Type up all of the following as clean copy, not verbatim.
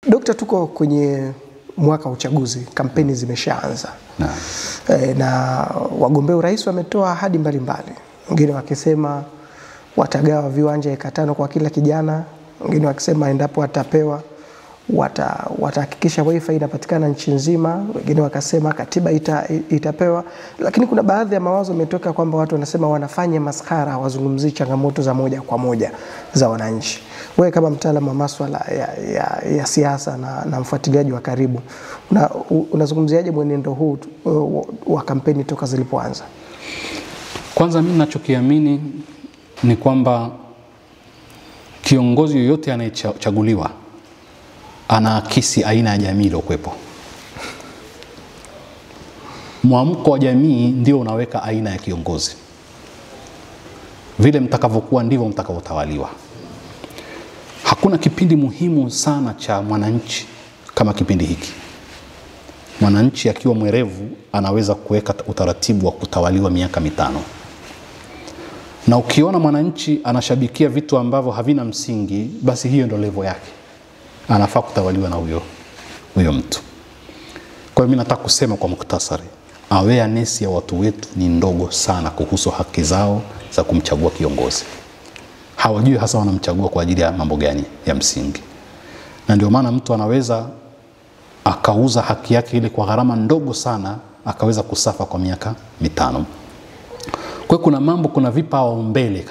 Dokta, tuko kwenye mwaka wa uchaguzi, kampeni zimeshaanza. Na wagombea urais wametoa ahadi mbalimbali. Wengine wakisema watagawa viwanja 5 kwa kila kijana, wengine wakisema endapo atapewa watahakikisha wifi inapatikana nchi nzima, wengine wakasema katiba itapewa. Lakini kuna baadhi ya mawazo yametoka kwamba watu wanasema wanafanya maskara, wazungumzii changamoto za moja kwa moja za wananchi. Wewe kama mtaalamu wa masuala ya siasa na mfuatiliaji wa karibu, unazungumziaje mwenendo huu wa kampeni toka zilipoanza? Kwanza mimi ninachokiamini ni kwamba kiongozi yoyote anayechaguliwa anaakisi aina ya jamii iliyokuwepo. Mwamko wa jamii ndio unaweka aina ya kiongozi. Vile mtakavyokuwa ndivyo mtakavyotawaliwa. Hakuna kipindi muhimu sana cha mwananchi kama kipindi hiki. Mwananchi akiwa mwerevu anaweza kuweka utaratibu wa kutawaliwa miaka 5. Na ukiona mwananchi anashabikia vitu ambavyo havina msingi, basi hiyo ndio level yake. Anafaa kutawaliwa na huyo mtu. Kwa hiyo mimi nataka kusema kwa mukhtasari, awareness ya watu wetu ni ndogo sana kuhusu haki zao za kumchagua kiongozi. Hawajui hasa wanamchagua kwa ajili ya mambo gani ya msingi. Na ndio maana mtu anaweza akauza haki yake ile kwa gharama ndogo sana, akaweza kusafa kwa miaka 5. Kwa hiyo kuna vipaumbele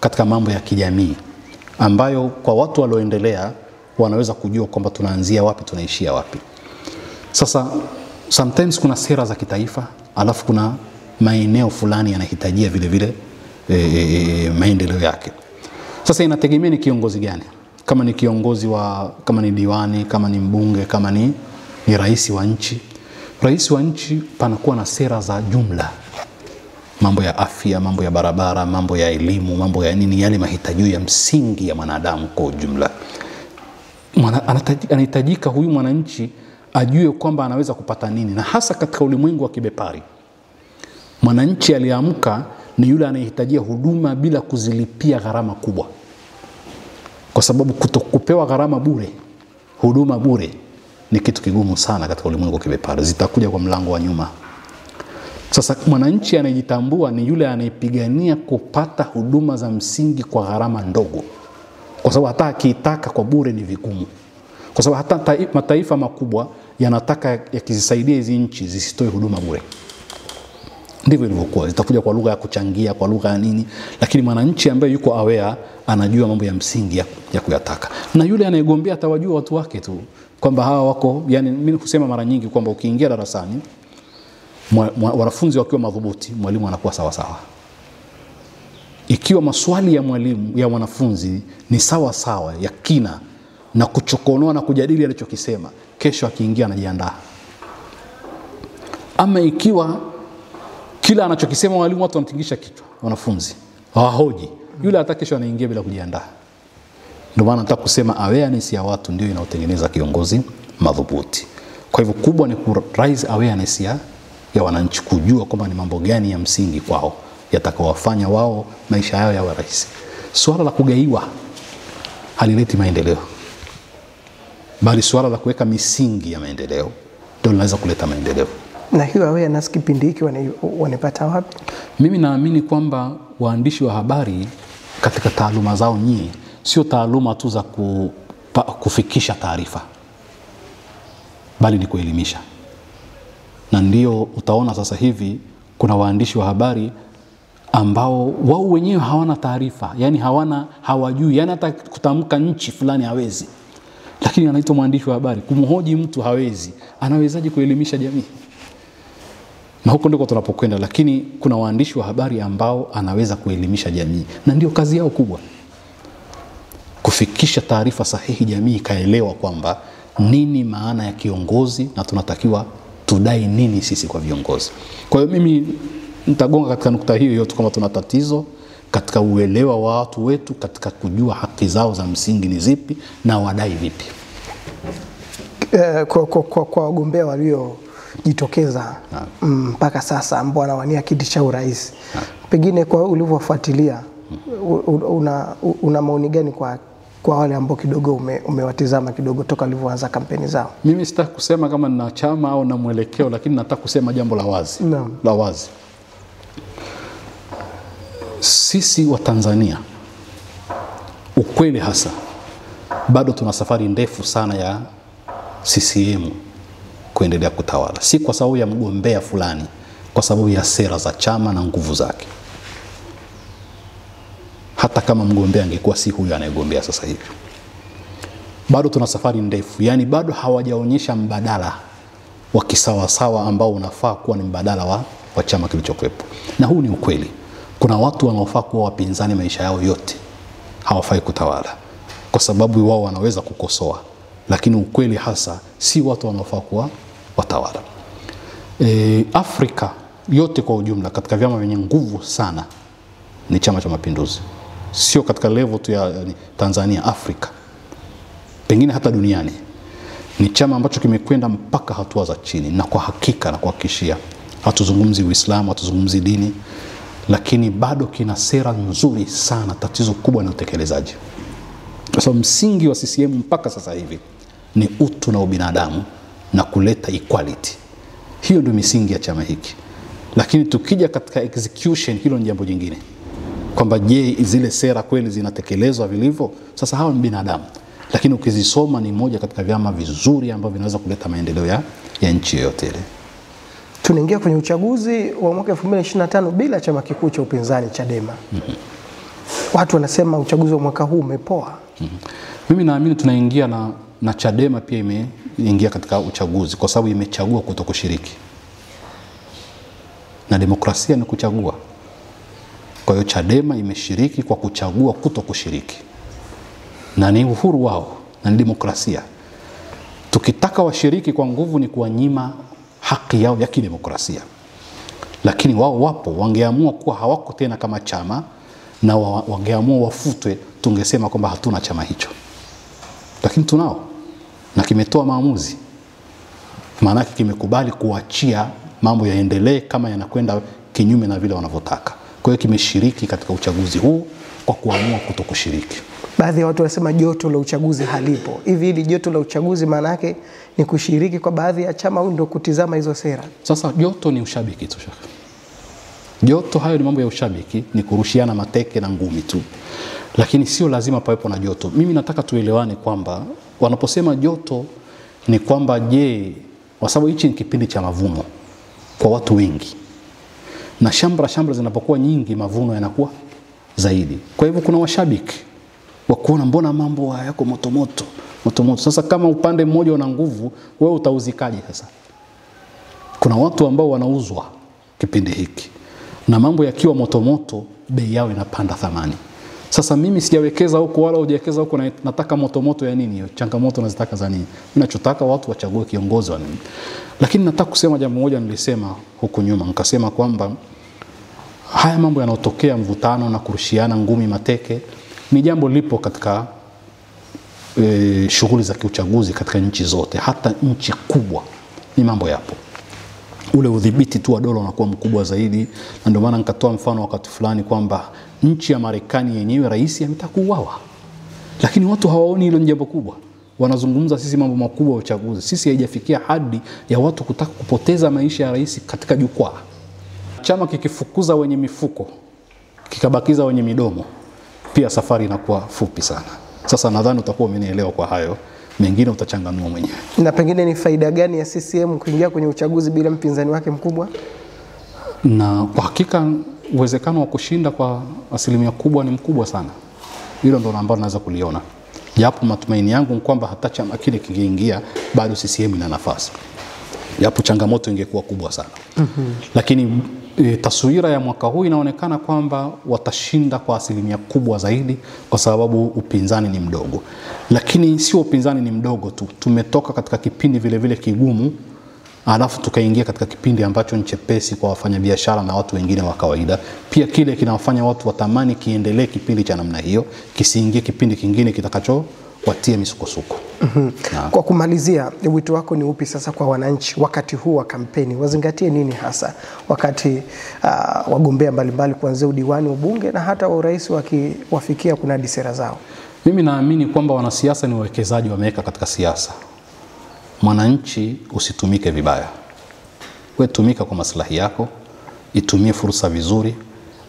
katika mambo ya kijamii ambayo kwa watu walioendelea wanaweza kujua kwamba tunaanzia wapi tunaishia wapi. Sasa sometimes kuna sera za kitaifa, alafu kuna maeneo fulani yanahitajia vile vile maendeleo yake. Sasa inategemea ni kiongozi gani. Kama ni kiongozi kama ni diwani, kama ni mbunge, kama ni rais wa nchi. Rais wa nchi panakuwa na sera za jumla. Mambo ya afya, mambo ya barabara, mambo ya elimu, mambo ya nini, yale mahitaji ya msingi ya mwanadamu kwa ujumla. Anahitajika huyu mwananchi ajue kwamba anaweza kupata nini, na hasa katika ulimwengu wa kibepari. Mwananchi aliamka ni yule anayehitajia huduma bila kuzilipia gharama kubwa. Kwa sababu kutokupewa gharama bure, huduma bure ni kitu kigumu sana katika ulimwengu wa kibepari. Zitakuja kwa mlango wa nyuma. Sasa mwananchi anayejitambua ni yule anayepigania kupata huduma za msingi kwa gharama ndogo. Kwa sababu hata akitaka kwa bure ni vigumu. Kwa sababu hata mataifa makubwa yanataka yakizisaidia hizi nchi zisitoe huduma bure. Ndivyo ilivyokuwa. Zitakuja kwa lugha ya kuchangia, kwa lugha ya nini, lakini mwananchi ambaye yuko aware anajua mambo ya msingi ya kuyataka. Na yule anayegombea atawajua watu wake tu kwamba hawa wako, yani mimi kusema mara nyingi kwamba ukiingia darasani wanafunzi wakiwa madhubuti, mwalimu anakuwa sawa sawa. Ikiwa maswali ya mwalimu ya wanafunzi ni sawa sawa, ya kina na kuchokonoa na kujadili alichokisema, kesho akiingia anajiandaa. Ama ikiwa kila anachokisema mwalimu watu wanatingisha kichwa, wanafunzi hawahoji, yule hata kesho anaingia bila kujiandaa. Ndio maana nataka kusema awareness ya watu ndio inayotengeneza kiongozi madhubuti. Kwa hivyo kubwa ni ku raise awareness ya wananchi, kujua kwamba ni mambo gani ya msingi kwao yatakawafanya wao maisha yao yawe rahisi. Swala la kugaiwa halileti maendeleo, bali swala la kuweka misingi ya maendeleo ndio linaweza kuleta maendeleo. Na hiyo awareness kipindi hiki wanapata wapi? Mimi naamini kwamba waandishi wa habari katika taaluma zao nyingi sio taaluma tu za kufikisha taarifa, bali ni kuelimisha. Na ndio utaona sasa hivi kuna waandishi wa habari ambao wao wenyewe hawana taarifa, yani hawajui, yani hata kutamka nchi fulani hawezi, lakini anaitwa mwandishi wa habari. Kumhoji mtu hawezi, anawezaje kuelimisha jamii? Na huko ndiko tunapokwenda. Lakini kuna waandishi wa habari ambao anaweza kuelimisha jamii, na ndio kazi yao kubwa, kufikisha taarifa sahihi, jamii kaelewa kwamba nini maana ya kiongozi na tunatakiwa tudai nini sisi kwa viongozi. Kwa hiyo mimi nitagonga katika nukta hiyo yote kwamba tuna tatizo katika uelewa wa watu wetu, katika kujua haki zao za msingi ni zipi na wadai vipi. Kwa wagombea waliojitokeza mpaka sasa ambao wanawania kiti cha urais, pengine kwa ulivyofuatilia una maoni gani kwa wale ambao kidogo umewatizama kidogo toka walivyoanza kampeni zao? Mimi sitaki kusema kama nina chama au na mwelekeo, lakini nataka kusema jambo la wazi. Naam. La wazi. Sisi wa Tanzania, ukweli hasa, bado tuna safari ndefu sana ya CCM kuendelea kutawala. Si kwa sababu ya mgombea fulani, kwa sababu ya sera za chama na nguvu zake. Hata kama mgombea angekuwa si huyu anayegombea sasa hivi, bado tuna safari ndefu. Yani bado hawajaonyesha mbadala wa kisawasawa ambao unafaa kuwa ni mbadala wa chama kilichokuwepo. Na huu ni ukweli. Kuna watu wanaofaa kuwa wapinzani maisha yao yote, hawafai kutawala, kwa sababu wao wanaweza kukosoa, lakini ukweli hasa si watu wanaofaa kuwa watawala. Afrika yote kwa ujumla, katika vyama vyenye nguvu sana ni Chama cha Mapinduzi. Sio katika level tu ya Tanzania, Afrika, pengine hata duniani. Ni chama ambacho kimekwenda mpaka hatua za chini, na kwa hakika na kuhakikishia, hatuzungumzi Uislamu, hatuzungumzi dini, lakini bado kina sera nzuri sana. Tatizo kubwa ni utekelezaji. Kwa sababu msingi wa CCM mpaka sasa hivi ni utu na ubinadamu na kuleta equality. Hiyo ndio misingi ya chama hiki. Lakini tukija katika execution, hilo ni jambo jingine. Kwamba je, zile sera kweli zinatekelezwa vilivyo? Sasa hawa ni binadamu. Lakini ukizisoma ni moja katika vyama vizuri ambavyo vinaweza kuleta maendeleo ya nchi yote ile. Tunaingia kwenye uchaguzi wa mwaka 2025 bila chama kikuu cha upinzani Chadema. Watu wanasema uchaguzi wa mwaka huu umepoa. Mimi naamini tunaingia na Chadema pia imeingia katika uchaguzi kwa sababu imechagua kutokushiriki. Na demokrasia ni kuchagua. Kwa hiyo Chadema imeshiriki kwa kuchagua kutokushiriki. Na ni uhuru wao na ni demokrasia. Tukitaka washiriki kwa nguvu ni kuwanyima haki yao ya kidemokrasia. Lakini wao wapo, wangeamua kuwa hawako tena kama chama na wangeamua wafutwe, tungesema kwamba hatuna chama hicho. Lakini tunao, na kimetoa maamuzi. Maana yake kimekubali kuachia mambo yaendelee kama yanakwenda kinyume na vile wanavyotaka. Kwa hiyo kimeshiriki katika uchaguzi huu kwa kuamua kutokushiriki. Baadhi ya watu wanasema joto la uchaguzi halipo. Hivi hili joto la uchaguzi maana yake ni kushiriki kwa baadhi ya chama au ndio kutizama hizo sera? Sasa joto ni ushabiki tu. Joto hayo ni mambo ya ushabiki, ni kurushiana mateke na ngumi tu. Lakini sio lazima pawepo na joto. Mimi nataka tuelewane kwamba wanaposema joto ni kwamba kwa sababu hichi ni kipindi cha mavuno kwa watu wengi. Na shambra zinapokuwa nyingi, mavuno yanakuwa zaidi. Kwa hivyo kuna washabiki wa kuona mbona mambo hayako moto. Sasa kama upande mmoja una nguvu, wewe utauzikaje sasa? Kuna watu ambao wanauzwa kipindi hiki. Na mambo yakiwa moto, bei yao inapanda thamani. Sasa mimi sijawekeza huko wala hujawekeza huko, na nataka moto ya nini hiyo? Changamoto nazitaka za nini? Ninachotaka watu wachague kiongozi wa nini. Lakini nataka kusema jambo moja nilisema huko nyuma, nikasema kwamba haya mambo yanayotokea, mvutano na kurushiana ngumi mateke, ni jambo lipo katika shughuli za kiuchaguzi katika nchi zote, hata nchi kubwa ni mambo yapo. Ule udhibiti tu wa dola unakuwa mkubwa zaidi, na ndio maana nikatoa mfano wakati fulani kwamba nchi ya Marekani yenyewe rais ametaka kuuawa. Lakini watu hawaoni hilo ni jambo kubwa. Wanazungumza sisi mambo makubwa ya uchaguzi. Sisi haijafikia hadi ya watu kutaka kupoteza maisha ya rais katika jukwaa. Chama kikifukuza wenye mifuko, kikabakiza wenye midomo, pia safari inakuwa fupi sana. Sasa nadhani utakuwa umenielewa kwa hayo. Mengine utachanganua mwenyewe. Na pengine ni faida gani ya CCM kuingia kwenye uchaguzi bila mpinzani wake mkubwa? Na kwa hakika uwezekano wa kushinda kwa asilimia kubwa ni mkubwa sana. Hilo ndo ambalo naweza kuliona. Japo matumaini yangu ni kwamba hata chama kile kikiingia bado CCM ina nafasi. Japo changamoto ingekuwa kubwa sana. Lakini taswira ya mwaka huu inaonekana kwamba watashinda kwa asilimia kubwa zaidi kwa sababu upinzani ni mdogo. Lakini sio upinzani ni mdogo tu. Tumetoka katika kipindi vile kigumu, alafu tukaingia katika kipindi ambacho ni chepesi kwa wafanyabiashara na watu wengine wa kawaida. Pia kile kinawafanya watu watamani kiendelee kipindi cha namna hiyo, kisiingie kipindi kingine kitakacho watie misukosuko. Kwa kumalizia, wito wako ni upi sasa kwa wananchi wakati huu wa kampeni? Wazingatie nini hasa wakati wagombea mbalimbali kuanzia udiwani, ubunge na hata urais wafikia kunadi sera zao? Mimi naamini kwamba wanasiasa ni wawekezaji wameweka katika siasa. Mwananchi usitumike vibaya. Wewe tumika kwa maslahi yako, itumie fursa vizuri,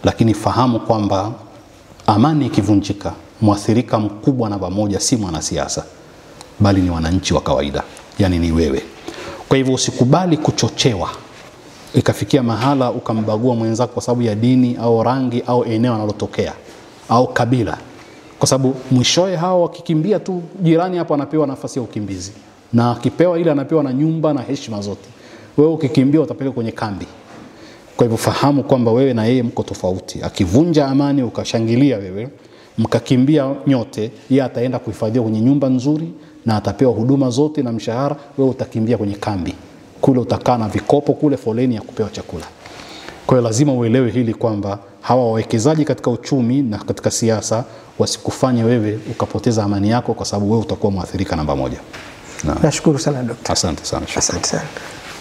lakini fahamu kwamba amani ikivunjika, mwathirika mkubwa namba moja si mwanasiasa, bali ni wananchi wa kawaida, yani ni wewe. Kwa hivyo usikubali kuchochewa ikafikia mahala ukambagua mwenzako kwa sababu ya dini au rangi au eneo analotokea au kabila. Kwa sababu mwishowe hao wakikimbia tu, jirani hapo anapewa nafasi ya ukimbizi, na akipewa ile anapewa na nyumba na heshima zote. Wewe ukikimbia utapeleka kwenye kambi. Kwa hivyo fahamu kwamba wewe na yeye mko tofauti. Akivunja amani ukashangilia wewe, mkakimbia nyote, yeye ataenda kuhifadhiwa kwenye nyumba nzuri na atapewa huduma zote na mshahara, wewe utakimbia kwenye kambi. Kule utakaa na vikopo kule, foleni ya kupewa chakula. Kwa hiyo lazima uelewe hili kwamba hawa wawekezaji katika uchumi na katika siasa wasikufanye wewe ukapoteza amani yako, kwa sababu wewe utakuwa mwathirika namba moja. Nashukuru sana Dr. Asante sana. Asante sana.